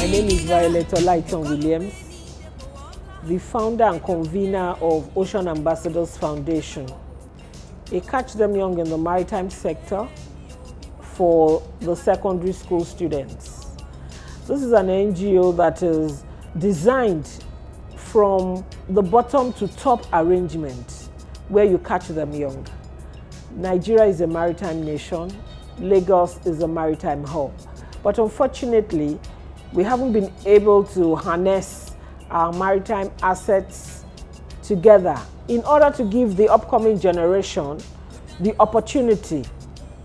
name is Violet Olaiton Williams, the founder and convener of Ocean Ambassadors Foundation, a Catch Them Young in the maritime sector for the secondary school students. This is an NGO that is designed from the bottom to top arrangement where you catch them young. Nigeria is a maritime nation. Lagos is a maritime hub. But unfortunately, we haven't been able to harness our maritime assets together in order to give the upcoming generation the opportunity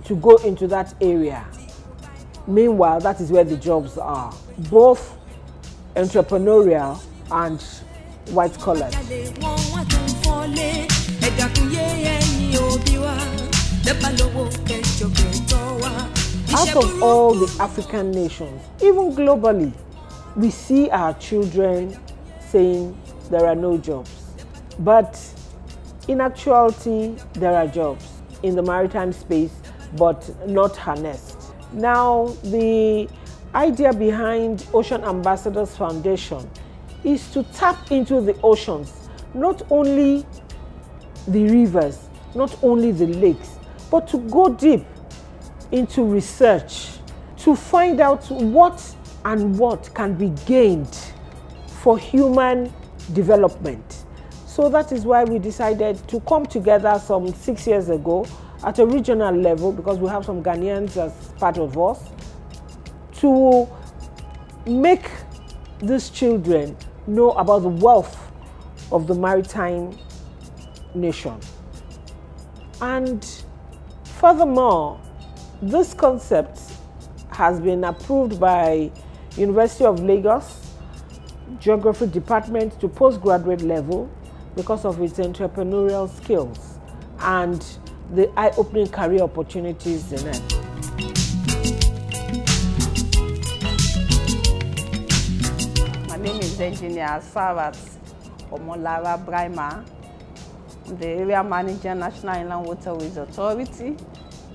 to go into that area. Meanwhile, that is where the jobs are, both entrepreneurial and white collar. Out of all the African nations, even globally, we see our children saying there are no jobs. But in actuality, there are jobs in the maritime space, but not harnessed. Now, the idea behind Ocean Ambassadors Foundation is to tap into the oceans, not only the rivers, not only the lakes, but to go deep into research to find out what can be gained for human development. So that is why we decided to come together some 6 years ago at a regional level, because we have some Ghanaians as part of us, to make these children know about the wealth of the maritime nation. And furthermore, this concept has been approved by University of Lagos Geography Department to postgraduate level because of its entrepreneurial skills and the eye-opening career opportunities in it. My name is Engineer Sarat Omolara Brahma. I'm the Area Manager, National Inland Waterways Authority,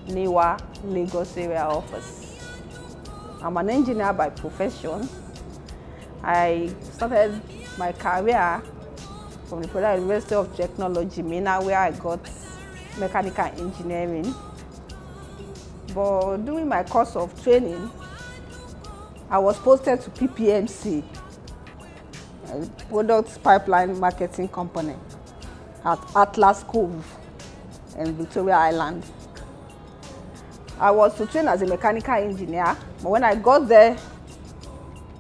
NIWA, Lagos Area Office. I'm an engineer by profession. I started my career from the Federal University of Technology, MENA, where I got mechanical engineering. But during my course of training, I was posted to PPMC, a product pipeline marketing company, at Atlas Cove in Victoria Island. I was to train as a mechanical engineer, but when I got there,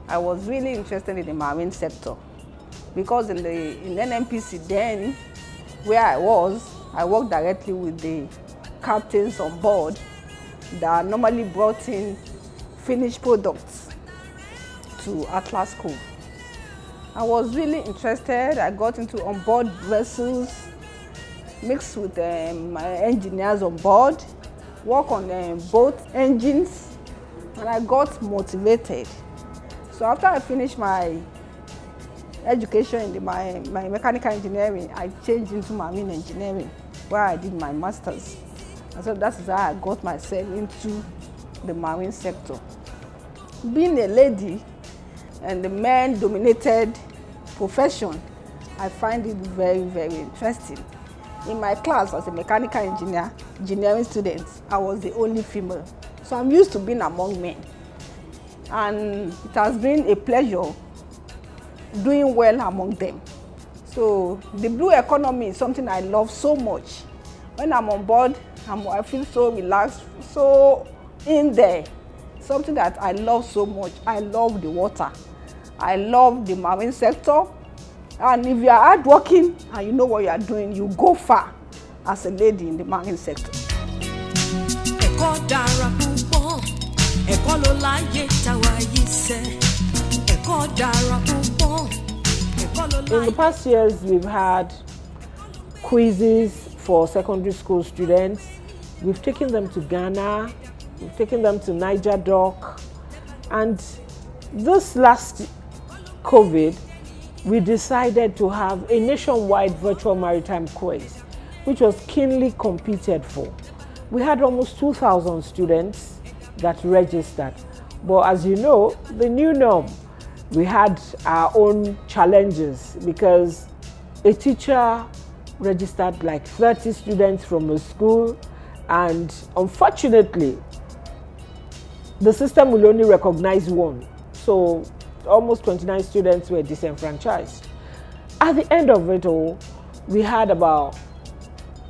I was really interested in the marine sector, because in NNPC then, where I worked directly with the captains on board that normally brought in finished products to Atlas Cove. I was really interested. I got into onboard vessels, mixed with my engineers on board, work on boat engines, and I got motivated. So after I finished my education in my mechanical engineering, I changed into marine engineering, where I did my master's. And so that is how I got myself into the marine sector. Being a lady and the men-dominated profession, I find it very, very interesting. In my class as a mechanical engineering student, I was the only female. So I'm used to being among men. And it has been a pleasure doing well among them. So the blue economy is something I love so much. When I'm on board, I feel so relaxed, so in there. Something that I love so much. I love the water. I love the marine sector. And if you are hardworking and you know what you are doing, you go far as a lady in the marine sector. In the past years, we've had quizzes for secondary school students. We've taken them to Ghana, we've taken them to Niger Dock, and this last COVID, we decided to have a nationwide virtual maritime quiz, which was keenly competed for. We had almost 2,000 students that registered. But as you know, the new norm, we had our own challenges because a teacher registered like 30 students from a school, and unfortunately, the system will only recognize one. So almost 29 students were disenfranchised. At the end of it all, we had about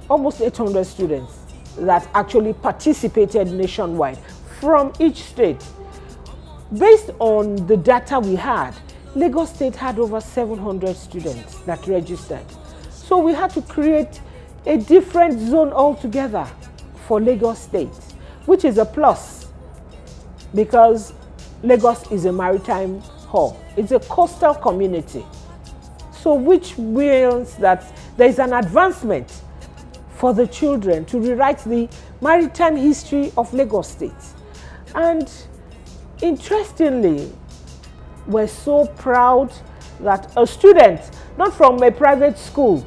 almost 800 students that actually participated nationwide from each state. Based on the data we had, Lagos State had over 700 students that registered. So we had to create a different zone altogether for Lagos State, which is a plus because Lagos is a maritime hub. It's a coastal community. So which means that there is an advancement for the children to rewrite the maritime history of Lagos State. And interestingly, we're so proud that a student, not from a private school,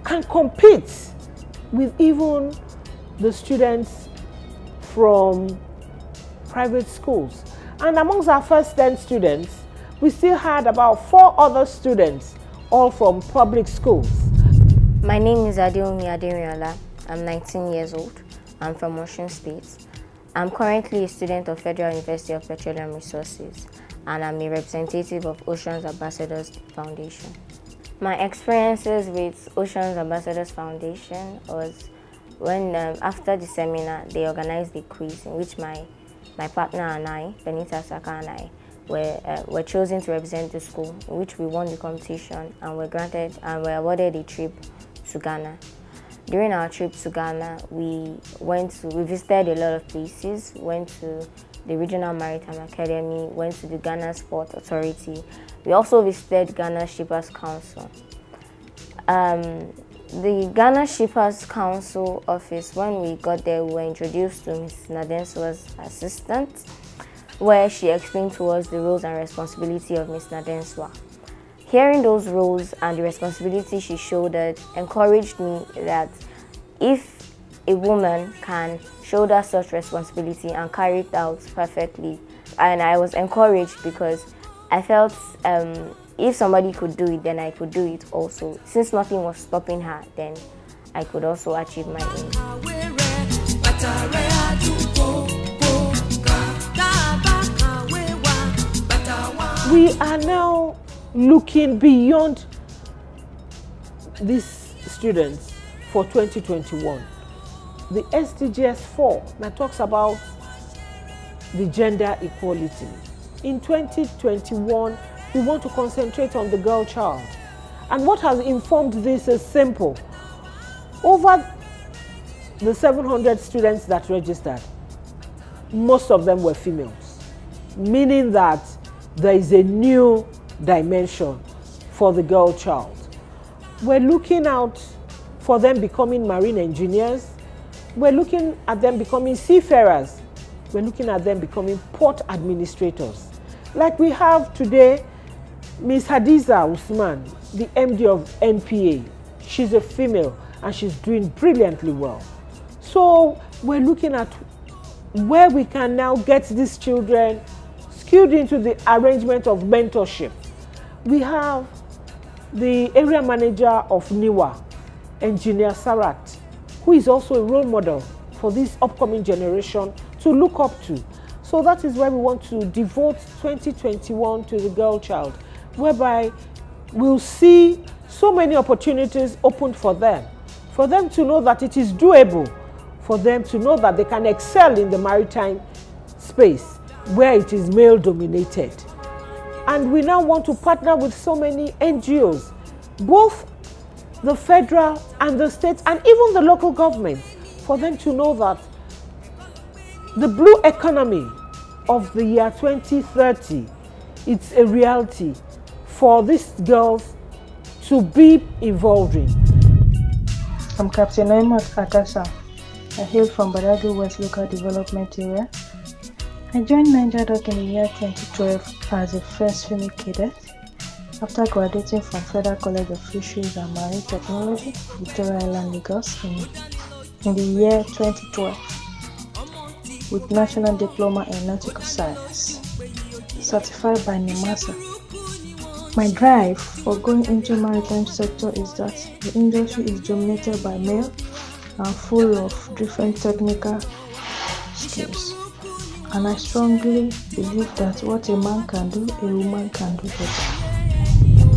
can compete with even the students from private schools. And amongst our first 10 students, we still had about 4 other students, all from public schools. My name is Adeomi Aderiola. I'm 19 years old. I'm from Osun State. I'm currently a student of Federal University of Petroleum Resources, and I'm a representative of Oceans Ambassadors Foundation. My experiences with Oceans Ambassadors Foundation was when after the seminar, they organized a quiz in which my partner and I, Benita Saka and I, were chosen to represent the school, in which we won the competition and were awarded a trip to Ghana. During our trip to Ghana, we visited a lot of places, went to the Regional Maritime Academy, went to the Ghana Sport Authority. We also visited Ghana Shippers Council. The Ghana Shippers Council office, when we got there, we were introduced to Ms. Nadenswa's assistant, where she explained to us the roles and responsibility of Ms. Nadenswa. Hearing those roles and the responsibility she showed encouraged me that if a woman can shoulder such responsibility and carry it out perfectly, and I was encouraged because I felt if somebody could do it, then I could do it also. Since nothing was stopping her, then I could also achieve my aim. We are now looking beyond these students for 2021. The SDGs 4 that talks about the gender equality. In 2021, we want to concentrate on the girl child. And what has informed this is simple. Over the 700 students that registered, most of them were females, meaning that there is a new dimension for the girl child. We're looking out for them becoming marine engineers. We're looking at them becoming seafarers. We're looking at them becoming port administrators. Like we have today, Ms. Hadiza Usman, the MD of NPA. She's a female and she's doing brilliantly well. So we're looking at where we can now get these children skewed into the arrangement of mentorship. We have the area manager of NIWA, Engineer Sarat, who is also a role model for this upcoming generation to look up to. So that is why we want to devote 2021 to the girl child, whereby we'll see so many opportunities opened for them to know that it is doable, for them to know that they can excel in the maritime space where it is male dominated. And we now want to partner with so many NGOs, both the federal and the state and even the local governments, for them to know that the blue economy of the year 2030, it's a reality for these girls to be involved in. I'm Captain Oymat Atasa. I hail from Badagry West Local Development Area. I joined Niger Dock in the year 2012 as a first female cadet. After graduating from Federal College of Fisheries and Marine Technology, Victoria Island, Lagos, in the year 2012, with National Diploma in Nautical Science, certified by NIMASA. My drive for going into maritime sector is that the industry is dominated by male and full of different technical skills. And I strongly believe that what a man can do, a woman can do better.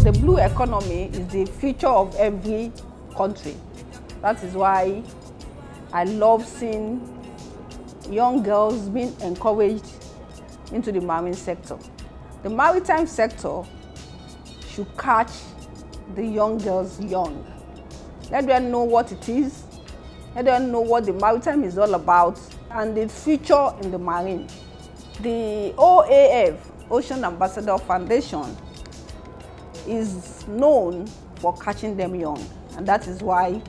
The blue economy is the future of every country. That is why I love seeing young girls being encouraged into the marine sector. The maritime sector should catch the young girls young. Let them know what it is, let them know what the maritime is all about, and the future in the marine. The OAF, Ocean Ambassador Foundation, is known for catching them young, and that is why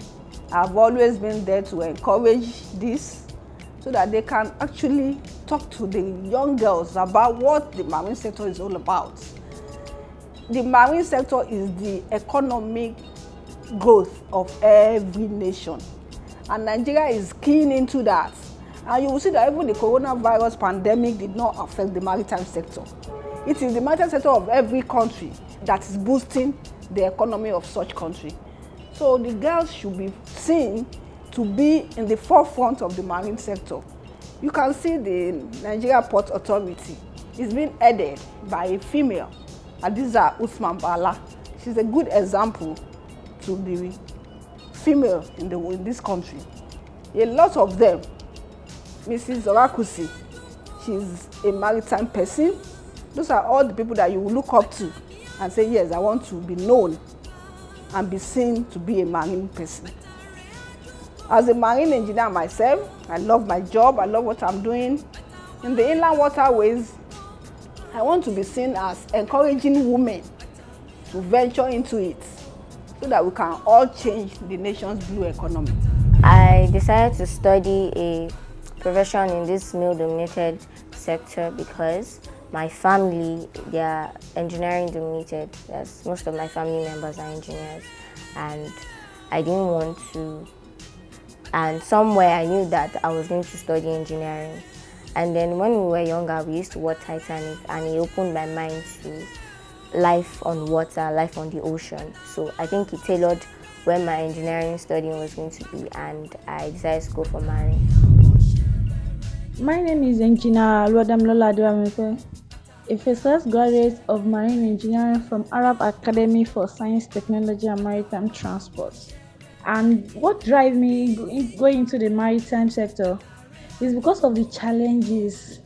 I've always been there to encourage this, so that they can actually talk to the young girls about what the marine sector is all about. The marine sector is the economic growth of every nation, and Nigeria is keen into that. And you will see that even the coronavirus pandemic did not affect the maritime sector. It is the maritime sector of every country that is boosting the economy of such country. So the girls should be seen to be in the forefront of the marine sector. You can see the Nigeria Port Authority is being headed by a female, Hadiza Usman Bala. She's a good example to the female in this country. A lot of them, Mrs. Orakusi, she's a maritime person. Those are all the people that you will look up to and say, yes, I want to be known and be seen to be a marine person. As a marine engineer myself, I love my job, I love what I'm doing. In the inland waterways, I want to be seen as encouraging women to venture into it so that we can all change the nation's blue economy. I decided to study a profession in this male-dominated sector because my family, they are engineering dominated, as most of my family members are engineers, and I didn't want to, and somewhere I knew that I was going to study engineering. And then when we were younger, we used to watch Titanic, and it opened my mind to life on water, life on the ocean. So I think it tailored where my engineering studying was going to be, and I decided to go for marine. My name is Engineer Luadamlola Adewamefe, a first-class graduate of Marine Engineering from Arab Academy for Science, Technology and Maritime Transport. And what drives me going into the maritime sector is because of the challenges.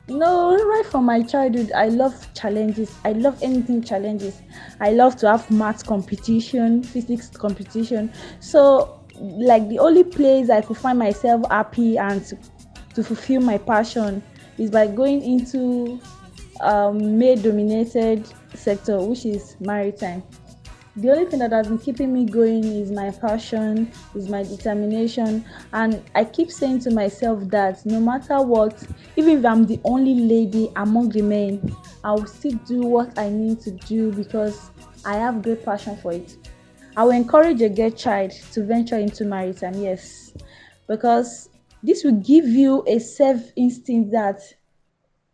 You know, right from my childhood, I love challenges. I love anything challenges. I love to have math competition, physics competition. So, like, the only place I could find myself happy and to fulfill my passion is by going into male-dominated sector, which is maritime. The only thing that has been keeping me going is my passion, is my determination, and I keep saying to myself that no matter what, even if I'm the only lady among the men, I will still do what I need to do because I have great passion for it. I will encourage a girl child to venture into maritime, yes, because this will give you a self-instinct that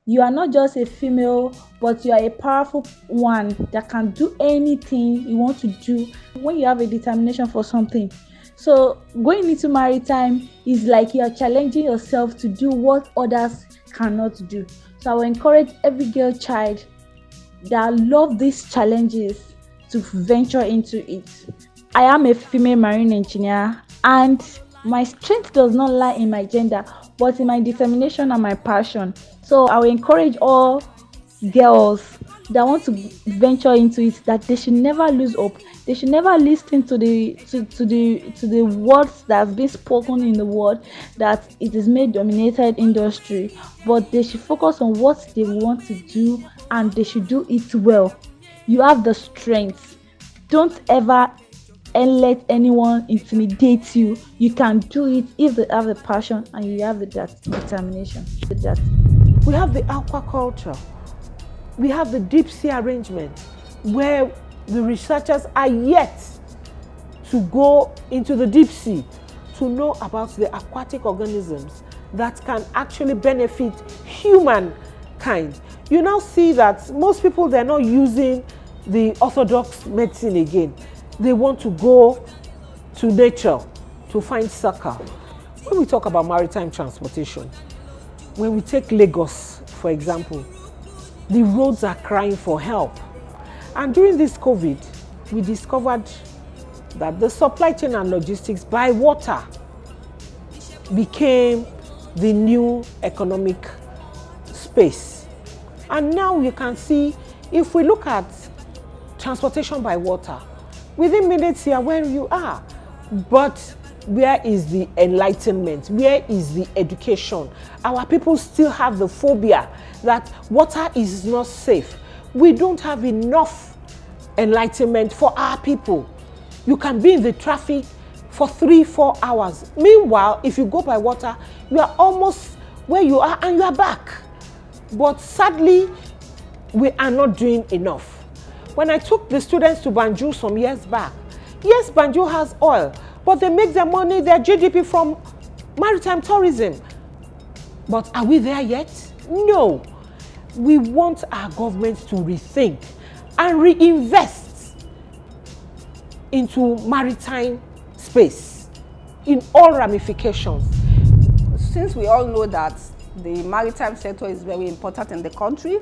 you are not just a female, but you are a powerful one that can do anything you want to do when you have a determination for something. So going into maritime is like you are challenging yourself to do what others cannot do. So I will encourage every girl child that love these challenges to venture into it. I am a female marine engineer, and my strength does not lie in my gender, but in my determination and my passion. So I will encourage all girls that want to venture into it that they should never lose hope. They should never listen to the words that have been spoken in the world that it is male-dominated industry, but they should focus on what they want to do and they should do it well. You have the strength. Don't ever let anyone intimidate you. You can do it if they have the passion and you have the determination. We have the aquaculture. We have the deep sea arrangement. where the researchers are yet to go into the deep sea to know about the aquatic organisms that can actually benefit humankind. You now see that most people, they're not using the orthodox medicine again. They want to go to nature to find succor. When we talk about maritime transportation, when we take Lagos, for example, the roads are crying for help. And during this COVID, we discovered that the supply chain and logistics by water became the new economic space. And now you can see, if we look at transportation by water, within minutes here where you are, but where is the enlightenment? Where is the education? Our people still have the phobia that water is not safe. We don't have enough enlightenment for our people. You can be in the traffic for 3-4 hours. Meanwhile, if you go by water, you are almost where you are and you are back. But sadly, we are not doing enough. When I took the students to Banjul some years back, yes, Banjul has oil, but they make their money, their GDP from maritime tourism. But are we there yet? No. We want our government to rethink and reinvest into maritime space in all ramifications. Since we all know that the maritime sector is very important in the country,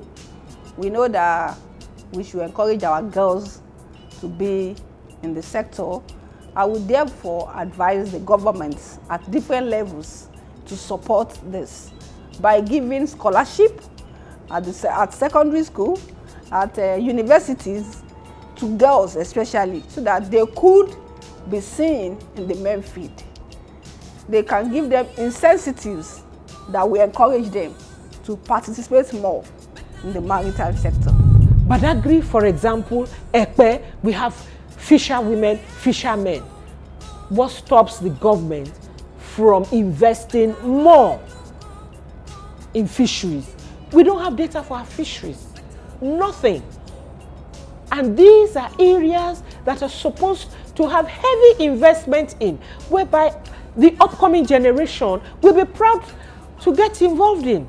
we know that we should encourage our girls to be in the sector. I would therefore advise the government at different levels to support this by giving scholarship at secondary school, at universities, to girls especially, so that they could be seen in the main field. They can give them incentives that will encourage them to participate more in the maritime sector. Badagry, for example, Ekpe, we have fisher women, fishermen. What stops the government from investing more in fisheries? We don't have data for our fisheries. Nothing. And these are areas that are supposed to have heavy investment in, whereby the upcoming generation will be proud to get involved in.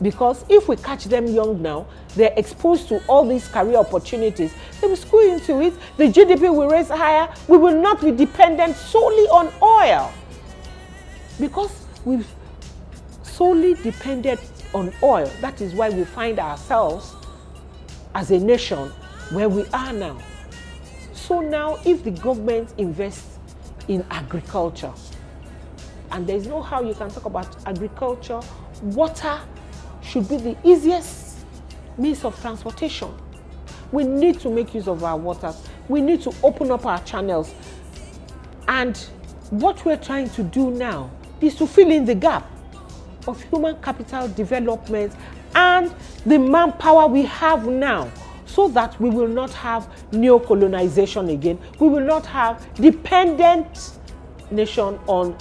Because if we catch them young now, they're exposed to all these career opportunities. They will school into it. The GDP will raise higher. We will not be dependent solely on oil. Because we've solely depended on oil. That is why we find ourselves as a nation where we are now. So now, if the government invests in agriculture, and there's no how you can talk about agriculture, water should be the easiest means of transportation. We need to make use of our waters. We need to open up our channels. And what we're trying to do now is to fill in the gap of human capital development and the manpower we have now, so that we will not have neo-colonization again. We will not have dependent nation on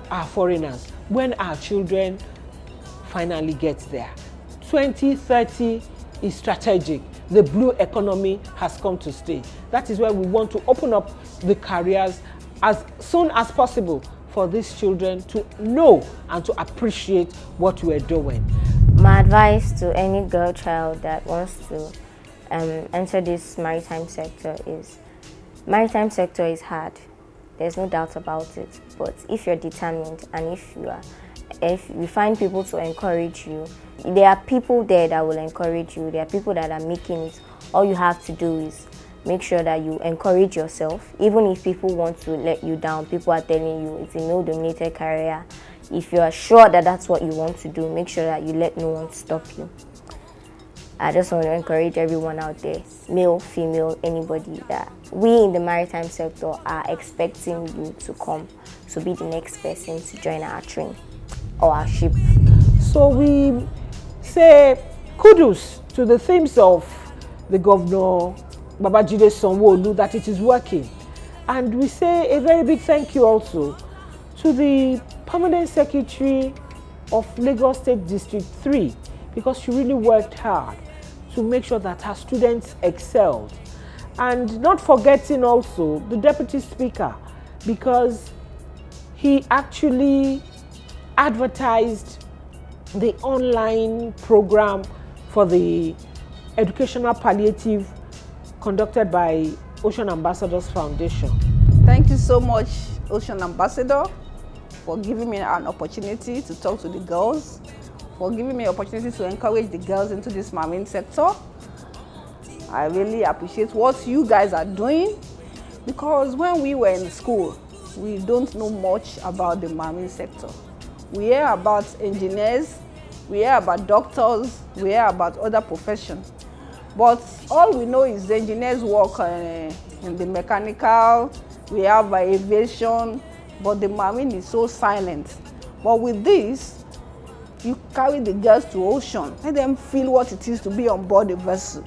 our foreigners when our children finally get there. 2030 is strategic. The blue economy has come to stay. That is why we want to open up the careers as soon as possible for these children to know and to appreciate what we're doing. My advice to any girl child that wants to enter this maritime sector is hard. There's no doubt about it. But if you're determined and if you find people to encourage you, there are people there that will encourage you. There are people that are making it. All you have to do is make sure that you encourage yourself. Even if people want to let you down, people are telling you it's a male-dominated career. If you are sure that that's what you want to do, make sure that you let no one stop you. I just want to encourage everyone out there, male, female, anybody, that we in the maritime sector are expecting you to come to be the next person to join our train or our ship. So we say kudos to the themes of the Governor Babajide Sanwo-Olu that it is working. And we say a very big thank you also to the Permanent Secretary of Lagos State District 3, because she really worked hard to make sure that her students excelled. And not forgetting also the Deputy Speaker, because he actually advertised the online program for the educational palliative conducted by Ocean Ambassadors Foundation. Thank you so much, Ocean Ambassador, for giving me an opportunity to talk to the girls, for giving me an opportunity to encourage the girls into this marine sector. I really appreciate what you guys are doing, because when we were in school, we don't know much about the marine sector. We hear about engineers, we hear about doctors, we hear about other professions. But all we know is the engineers work in the mechanical, we have aviation, but the marine is so silent. But with this, you carry the girls to ocean. Let them feel what it is to be on board a vessel.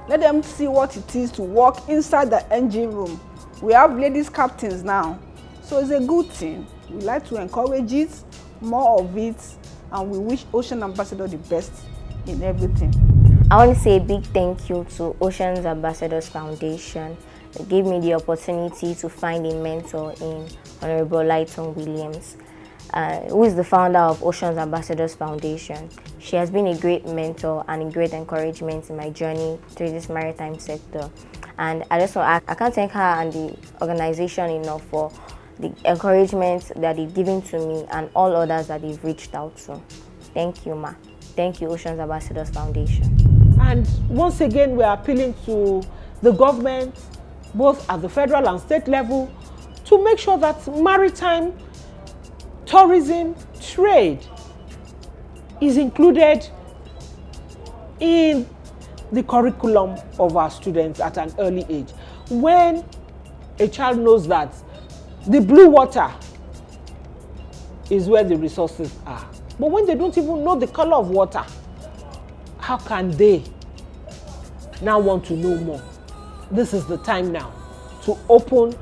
Let them see what it is to walk inside the engine room. We have ladies captains now. So it's a good thing. We like to encourage it, more of it, and we wish Ocean Ambassador the best in everything. I want to say a big thank you to Ocean's Ambassadors Foundation. It gave me the opportunity to find a mentor in Honorable Lighton Williams, who is the founder of Ocean's Ambassadors Foundation. She has been a great mentor and a great encouragement in my journey through this maritime sector. And I can't thank her and the organization enough for the encouragement that they've given to me and all others that they've reached out to. Thank you, Ma. Thank you, Ocean's Ambassadors Foundation. And once again, we are appealing to the government, both at the federal and state level, to make sure that maritime tourism trade is included in the curriculum of our students at an early age. When a child knows that the blue water is where the resources are, but when they don't even know the color of water, how can they now want to know more? This is the time now to open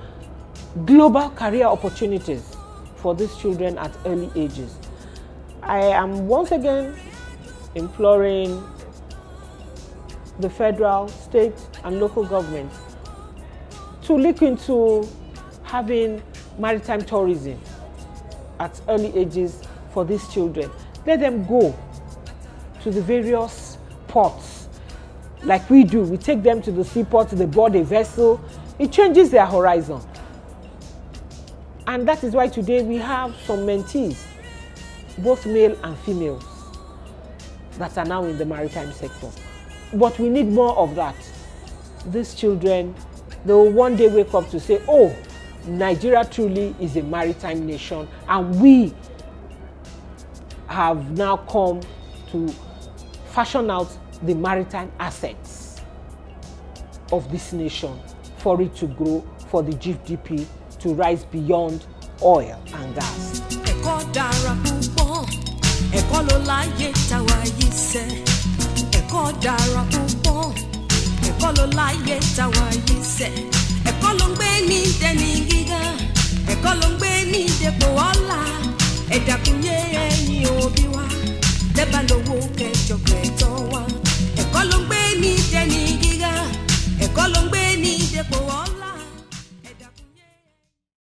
global career opportunities for these children at early ages. I am once again imploring the federal, state, and local governments to look into having maritime tourism at early ages for these children. Let them go to the various ports like we do. We take them to the seaport, they board a vessel. It changes their horizon. And that is why today we have some mentees, both male and females, that are now in the maritime sector. But we need more of that. These children, they will one day wake up to say, oh, Nigeria truly is a maritime nation, and we have now come to fashion out the maritime assets of this nation for it to grow, for the GDP to rise beyond oil and gas. Ẹ̀kọ́ dára púpọ̀, ẹ̀kọ́ ló láyé táwa yìí sẹ́. Ẹ̀kọ́ dára púpọ̀, ẹ̀kọ́ ló láyé táwa yìí sẹ́. Ẹ̀kọ́ ló ń gbé ní dẹni gíga, ẹ̀kọ́ ló ń gbé ní dépò ọlá. Ẹ dákun yé ẹ̀yin òbí wa, tẹ́ bá lówó kẹjọ.